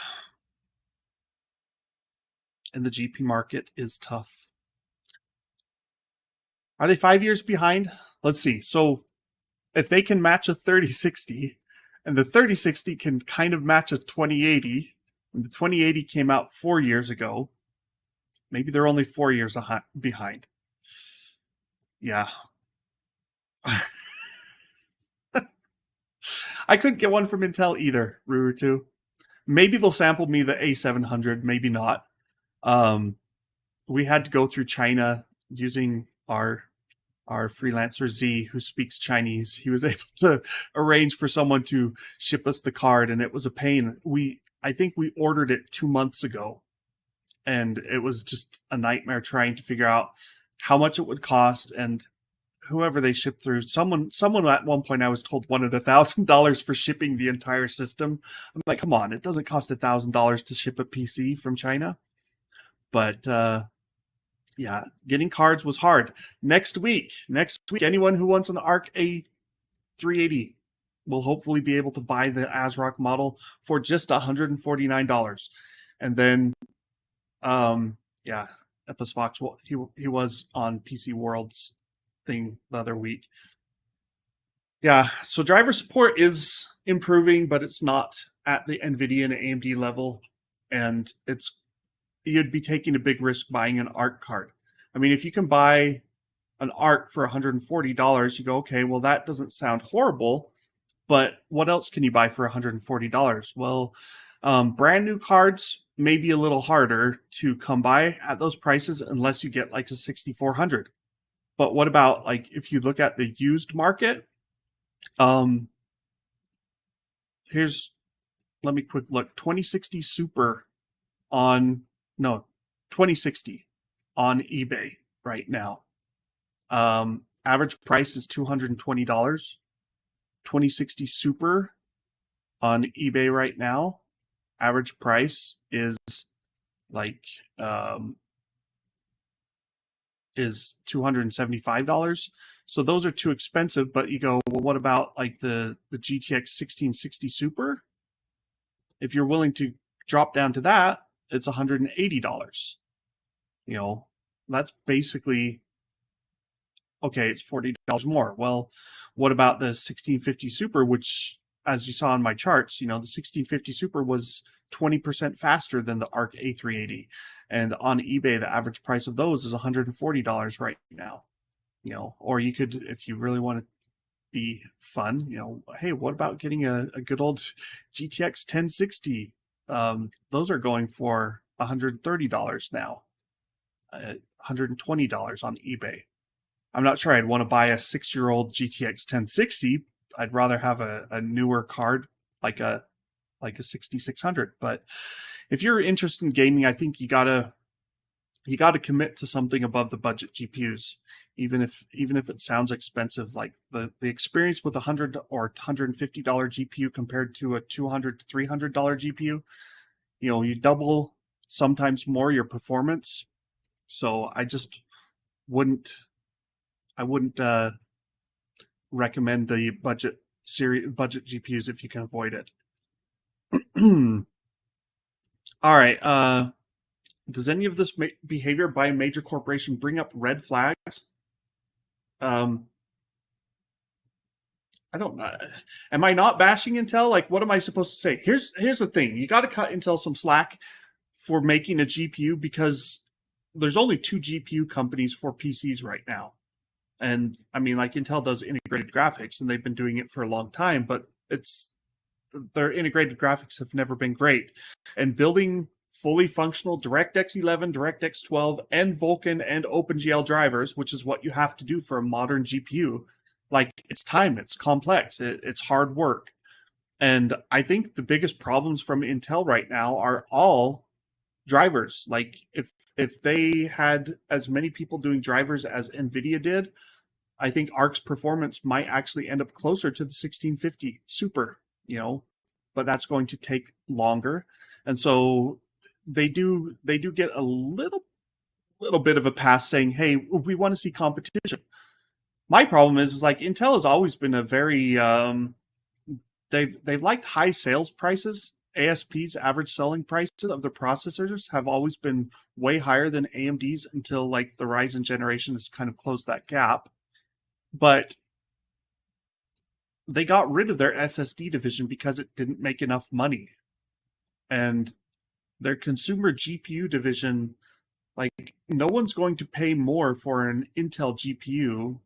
the GP market is tough. Are they 5 years behind? Let's see. So if they can match a 3060, and the 3060 can kind of match a 2080, and the 2080 came out 4 years ago, maybe they're only 4 years behind. Yeah. I couldn't get one from Intel either, Ruru2. Maybe they'll sample me the A700, maybe not. We had to go through China using our freelancer Z, who speaks Chinese. He was able to arrange for someone to ship us the card, and it was a pain. I think we ordered it 2 months ago, and it was just a nightmare trying to figure out how much it would cost, and whoever they shipped through, someone at one point I was told wanted $1,000 for shipping the entire system. I'm like, come on, it doesn't cost $1,000 to ship a PC from China. But yeah, getting cards was hard. Next week, anyone who wants an Arc A380 will hopefully be able to buy the ASRock model for just $149. And then, yeah, Epis Fox, well, he was on PC World's thing the other week. Yeah, so driver support is improving, but it's not at the NVIDIA and AMD level, and you'd be taking a big risk buying an ARC card. I mean, if you can buy an ARC for $140, you go, okay, well, that doesn't sound horrible, but what else can you buy for $140? Well, brand new cards may be a little harder to come by at those prices unless you get like a 6400. But what about like if you look at the used market? Let me quick look. 2060 Super 2060 on eBay right now. Average price is $220. 2060 Super on eBay right now. Average price is like is $275. So those are too expensive, but you go, well, what about like the GTX 1660 Super? If you're willing to drop down to that, it's $180. You know, that's basically, okay, it's $40 more. Well, what about the 1650 Super, which, as you saw in my charts, you know, the 1650 Super was 20% faster than the Arc A380. And on eBay, the average price of those is $140 right now. You know, or you could, if you really want to be fun, you know, hey, what about getting a good old GTX 1060? Those are going for $130 now, $120 on eBay. I'm not sure I'd want to buy a 6-year-old GTX 1060. I'd rather have a newer card like a 6600. But if you're interested in gaming, I think you gotta commit to something above the budget GPUs, even if it sounds expensive. Like the experience with $100 or $150 GPU compared to a $200 to $300 GPU, you know, you double, sometimes more, your performance. So I just wouldn't recommend the budget GPUs if you can avoid it. All right. Does any of this behavior by a major corporation bring up red flags? I don't know. Am I not bashing Intel? Like, what am I supposed to say? Here's the thing. You got to cut Intel some slack for making a GPU, because there's only 2 GPU companies for PCs right now. And I mean, like, Intel does integrated graphics, and they've been doing it for a long time, but their integrated graphics have never been great. And building fully functional DirectX 11, DirectX 12, and Vulkan and OpenGL drivers, which is what you have to do for a modern GPU. Like, it's time, it's complex, it's hard work. And I think the biggest problems from Intel right now are all drivers. Like, if they had as many people doing drivers as NVIDIA did, I think Arc's performance might actually end up closer to the 1650 Super, but that's going to take longer. And so they do get a little bit of a pass saying, hey, we want to see competition. My problem is like Intel has always been a very they've liked high sales prices. ASPs, average selling prices of their processors, have always been way higher than AMD's until like the Ryzen generation has kind of closed that gap. But they got rid of their SSD division because it didn't make enough money. And their consumer GPU division, like, no one's going to pay more for an Intel GPU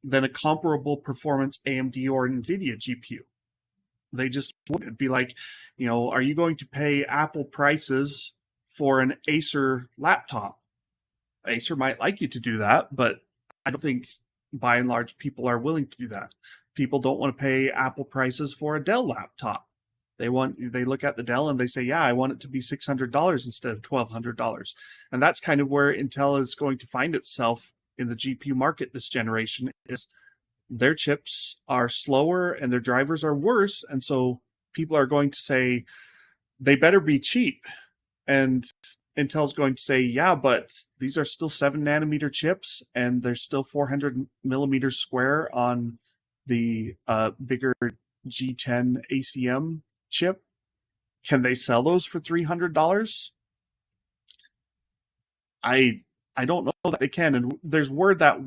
than a comparable performance AMD or NVIDIA GPU. They just wouldn't. Be like, are you going to pay Apple prices for an Acer laptop? Acer might like you to do that, but I don't think by and large people are willing to do that. People don't want to pay Apple prices for a Dell laptop. They look at the Dell and they say, yeah, I want it to be $600 instead of $1,200. And that's kind of where Intel is going to find itself in the GPU market this generation, is their chips are slower and their drivers are worse. And so people are going to say they better be cheap. And Intel's going to say, yeah, but these are still 7 nanometer chips and they're still 400 millimeters square on the bigger G10 ACM chip. Can they sell those for $300? I don't know that they can. And there's word that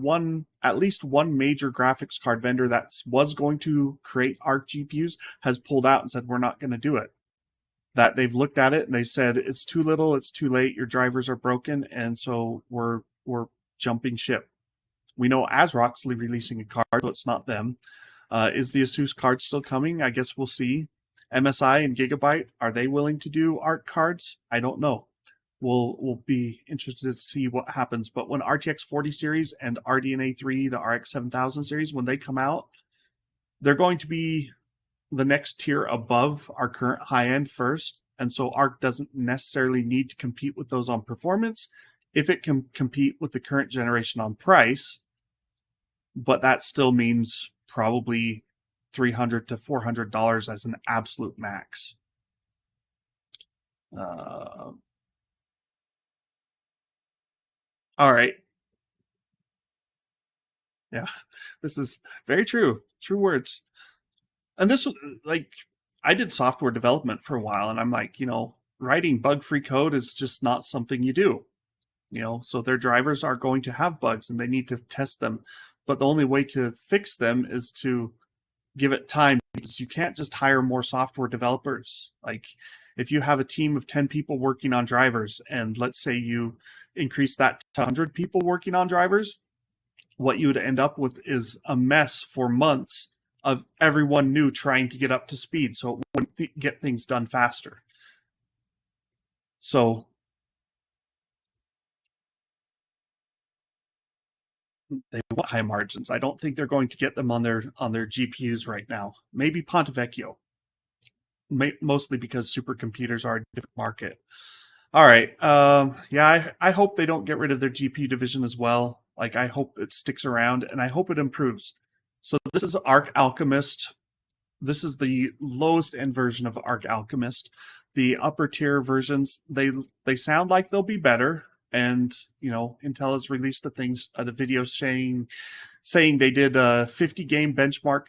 at least one major graphics card vendor that was going to create Arc GPUs has pulled out and said, we're not going to do it. That they've looked at it and they said, it's too little, it's too late, your drivers are broken, and so we're jumping ship. We know ASRock's releasing a card, so it's not them. Is the Asus card still coming? I guess we'll see. MSI and Gigabyte, are they willing to do Arc cards? I don't know. We'll be interested to see what happens. But when RTX 40 series and RDNA 3, the RX 7000 series, when they come out, they're going to be the next tier above our current high-end first. And so Arc doesn't necessarily need to compete with those on performance if it can compete with the current generation on price. But that still means probably $300 to $400 as an absolute max. All right. Yeah, this is very true. True words. And this, like, I did software development for a while, and I'm like, writing bug-free code is just not something you do. So their drivers are going to have bugs, and they need to test them. But the only way to fix them is to give it time, because you can't just hire more software developers. Like, if you have a team of 10 people working on drivers, and let's say you increase that to 100 people working on drivers, what you would end up with is a mess for months of everyone new trying to get up to speed, so it wouldn't get things done faster. So they want high margins. I don't think they're going to get them on their GPUs right now. Maybe Ponte Vecchio, mostly because supercomputers are a different market. All right. Yeah, I hope they don't get rid of their GPU division as well. Like, I hope it sticks around, and I hope it improves. So this is Arc Alchemist. This is the lowest end version of Arc Alchemist. The upper tier versions, they sound like they'll be better. And, Intel has released a video saying they did a 50 game benchmark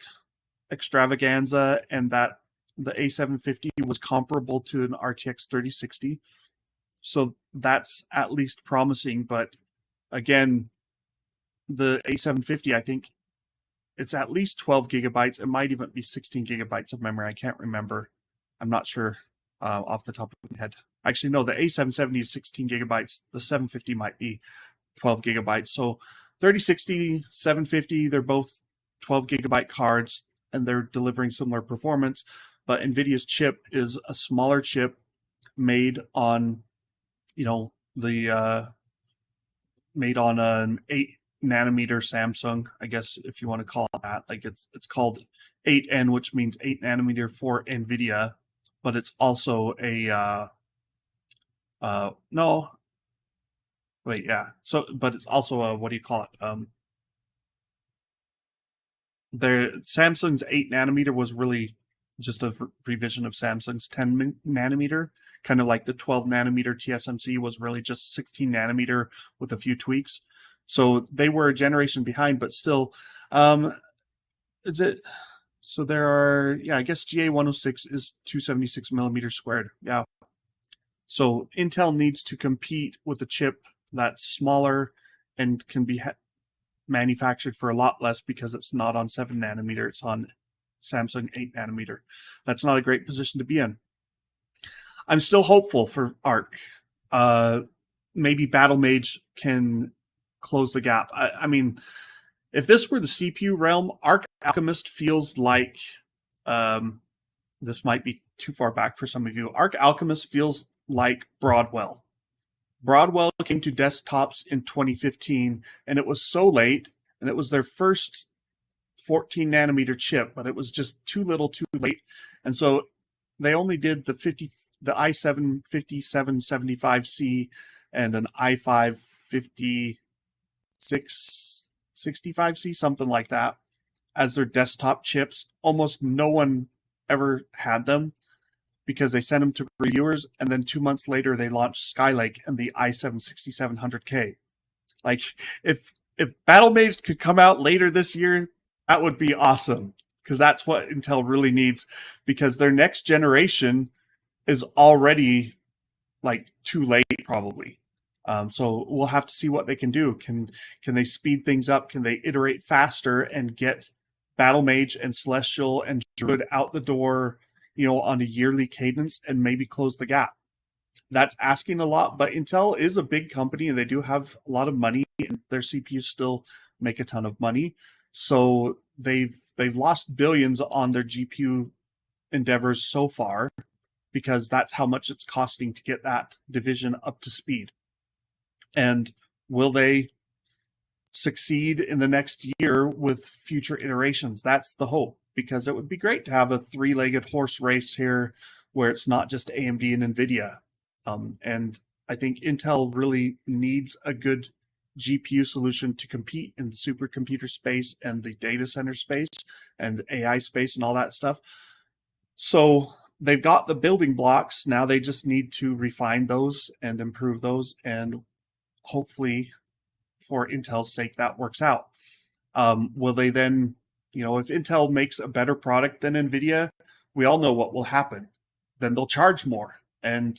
extravaganza, and that the A750 was comparable to an RTX 3060. So that's at least promising. But again, the A750, I think it's at least 12 gigabytes. It might even be 16 gigabytes of memory. I can't remember. I'm not sure off the top of my head. Actually, no, the A770 is 16 gigabytes. The 750 might be 12 gigabytes. So 3060, 750, they're both 12 gigabyte cards, and they're delivering similar performance. But NVIDIA's chip is a smaller chip made on, made on an 8 nanometer Samsung, I guess if you want to call it that. Like it's called 8N, which means 8 nanometer for NVIDIA, but it's also a no, wait, yeah. So, but it's also a, what do you call it? The Samsung's 8 nanometer was really just a revision of Samsung's 10 nanometer, kind of like the 12 nanometer TSMC was really just 16 nanometer with a few tweaks. So they were a generation behind, but still, is it? So there are, yeah, I guess GA106 is 276 millimeters squared. Yeah. So Intel needs to compete with a chip that's smaller and can be manufactured for a lot less because it's not on 7 nanometer, it's on Samsung 8 nanometer. That's not a great position to be in. I'm still hopeful for Arc. Maybe Battle Mage can close the gap. I mean, if this were the CPU realm, Arc Alchemist feels like, this might be too far back for some of you. Arc Alchemist feels like Broadwell. Broadwell came to desktops in 2015, and it was so late, and it was their first 14 nanometer chip, but it was just too little, too late, and so they only did the i7 5775C and an i5 5665C, something like that, as their desktop chips. Almost no one ever had them, because they sent them to reviewers, and then 2 months later they launched Skylake and the i7 6700K. Like, if Battle Mage could come out later this year, that would be awesome, because that's what Intel really needs, because their next generation is already like too late probably. So we'll have to see what they can do. Can they speed things up? Can they iterate faster and get Battle Mage and Celestial and Druid out the door, on a yearly cadence, and maybe close the gap? That's asking a lot, but Intel is a big company and they do have a lot of money, and their CPUs still make a ton of money. So they've lost billions on their GPU endeavors so far, because that's how much it's costing to get that division up to speed. And will they succeed in the next year with future iterations? That's the hope, because it would be great to have a three-legged horse race here where it's not just AMD and NVIDIA. And I think Intel really needs a good GPU solution to compete in the supercomputer space and the data center space and AI space and all that stuff. So they've got the building blocks. Now they just need to refine those and improve those. And hopefully, for Intel's sake, that works out. Will they then, if Intel makes a better product than NVIDIA, we all know what will happen. Then they'll charge more. And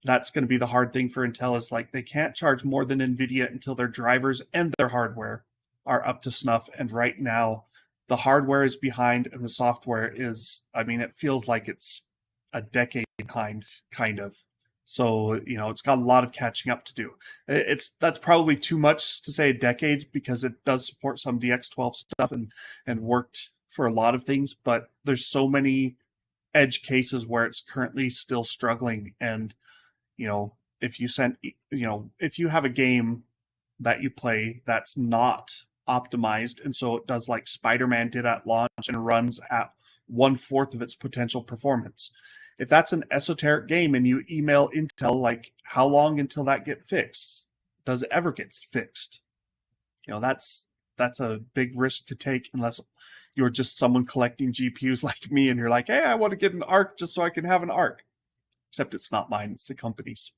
that's going to be the hard thing for Intel, is like, they can't charge more than NVIDIA until their drivers and their hardware are up to snuff. And right now, the hardware is behind and the software is, it feels like it's a decade behind, kind of. So, it's got a lot of catching up to do. That's probably too much to say a decade, because it does support some DX12 stuff and worked for a lot of things, but there's so many edge cases where it's currently still struggling. And, if you have a game that you play that's not optimized, and so it does like Spider-Man did at launch and runs at 1/4 of its potential performance. If that's an esoteric game and you email Intel, like, how long until that gets fixed? Does it ever get fixed? That's a big risk to take, unless you're just someone collecting GPUs like me and you're like, hey, I want to get an Arc just so I can have an Arc. Except it's not mine, it's the company's.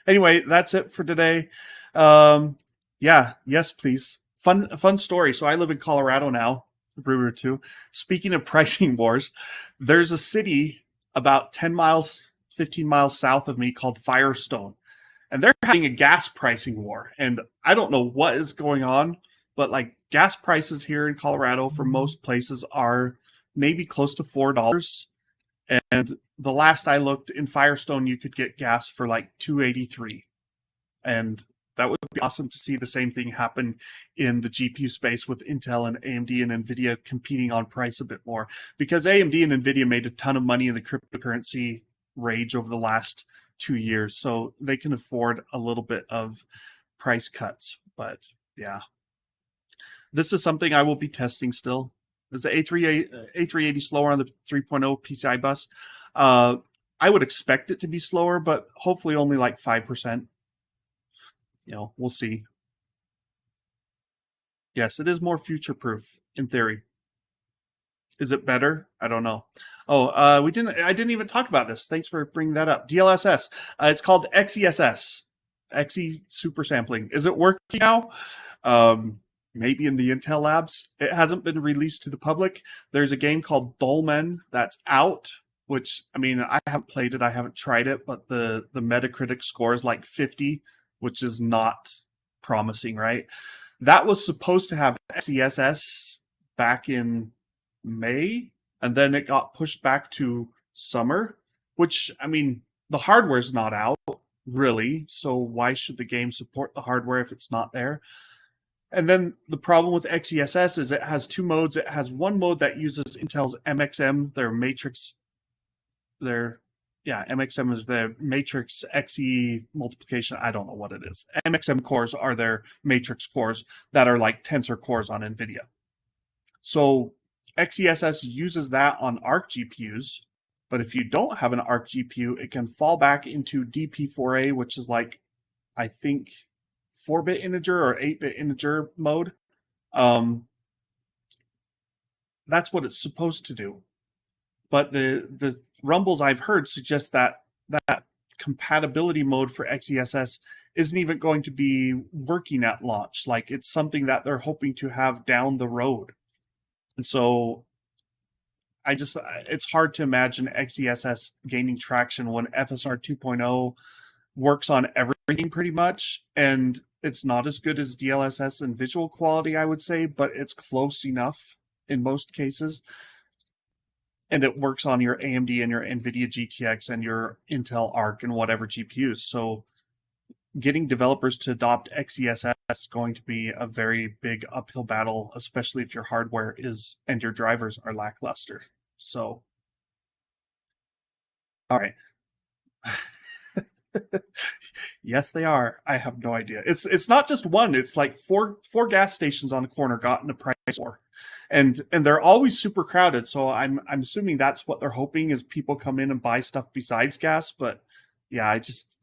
Anyway, that's it for today. Yes, please. Fun story. So I live in Colorado now, Brewer 2. Speaking of pricing wars, there's a city about 10 miles, 15 miles south of me called Firestone. And they're having a gas pricing war. And I don't know what is going on, but like, gas prices here in Colorado for most places are maybe close to $4. And the last I looked, in Firestone, you could get gas for like $2.83. And that would be awesome to see the same thing happen in the GPU space, with Intel and AMD and NVIDIA competing on price a bit more. Because AMD and NVIDIA made a ton of money in the cryptocurrency rage over the last 2 years, so they can afford a little bit of price cuts. But yeah, this is something I will be testing still. Is the A380 slower on the 3.0 PCI bus? I would expect it to be slower, but hopefully only like 5%. We'll see. Yes, it is more future-proof in theory. Is it better? I don't know. Oh, I didn't even talk about this. Thanks for bringing that up. DLSS. It's called XESS. XE super sampling. Is it working now? Maybe in the Intel labs. It hasn't been released to the public. There's a game called Dolmen that's out, which, I mean, I haven't played it. I haven't tried it, but the Metacritic score is like 50, which is not promising, right? That was supposed to have XESS back in May, and then it got pushed back to summer, which, I mean, the hardware's not out, really, so why should the game support the hardware if it's not there? And then the problem with XESS is it has two modes. It has one mode that uses Intel's MXM, their matrix, MXM is the matrix XE multiplication. I don't know what it is. MXM cores are their matrix cores that are like tensor cores on NVIDIA. So XESS uses that on ARC GPUs, but if you don't have an ARC GPU, it can fall back into DP4A, which is like, I think, 4-bit integer or 8-bit integer mode. That's what it's supposed to do. But the rumbles I've heard suggest that compatibility mode for XESS isn't even going to be working at launch. Like, it's something that they're hoping to have down the road. And so it's hard to imagine XESS gaining traction when FSR 2.0 works on everything pretty much, and it's not as good as DLSS in visual quality, I would say, but it's close enough in most cases. And it works on your AMD and your NVIDIA GTX and your Intel Arc and whatever GPUs. So getting developers to adopt XESS is going to be a very big uphill battle, especially if your hardware and your drivers are lackluster. So, all right. Yes, they are. I have no idea. It's not just one. It's like four gas stations on the corner got in a price war, and they're always super crowded. So I'm assuming that's what they're hoping is people come in and buy stuff besides gas. But yeah, I just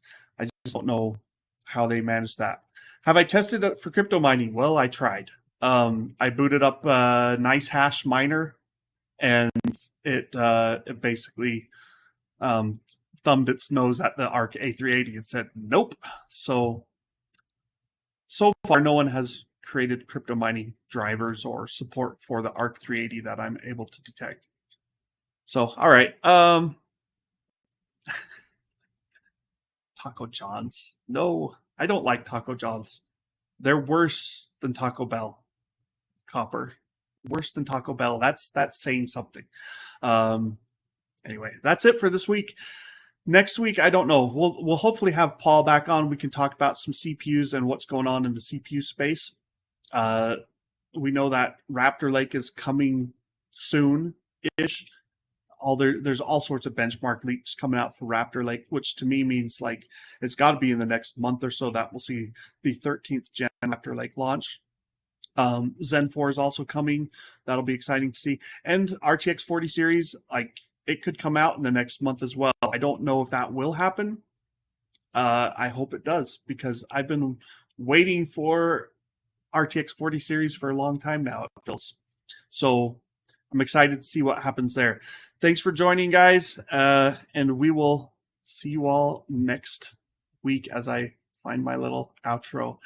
don't know how they manage that. Have I tested it for crypto mining? Well, I tried. I booted up a nice hash miner, and it basically thumbed its nose at the Arc A380 and said, nope. So far, no one has created crypto mining drivers or support for the Arc 380 that I'm able to detect. So, all right. Taco John's. No, I don't like Taco John's. They're worse than Taco Bell. Copper. Worse than Taco Bell. That's saying something. Anyway, that's it for this week. Next week, I don't know. We'll hopefully have Paul back on. We can talk about some CPUs and what's going on in the CPU space. We know that Raptor Lake is coming soon-ish. There's all sorts of benchmark leaks coming out for Raptor Lake, which to me means like it's got to be in the next month or so that we'll see the 13th gen Raptor Lake launch. Zen 4 is also coming. That'll be exciting to see. And RTX 40 series, like, it could come out in the next month as well. I don't know if that will happen. I hope it does, because I've been waiting for RTX 40 series for a long time now, it feels. So I'm excited to see what happens there. Thanks for joining, guys. And we will see you all next week as I find my little outro.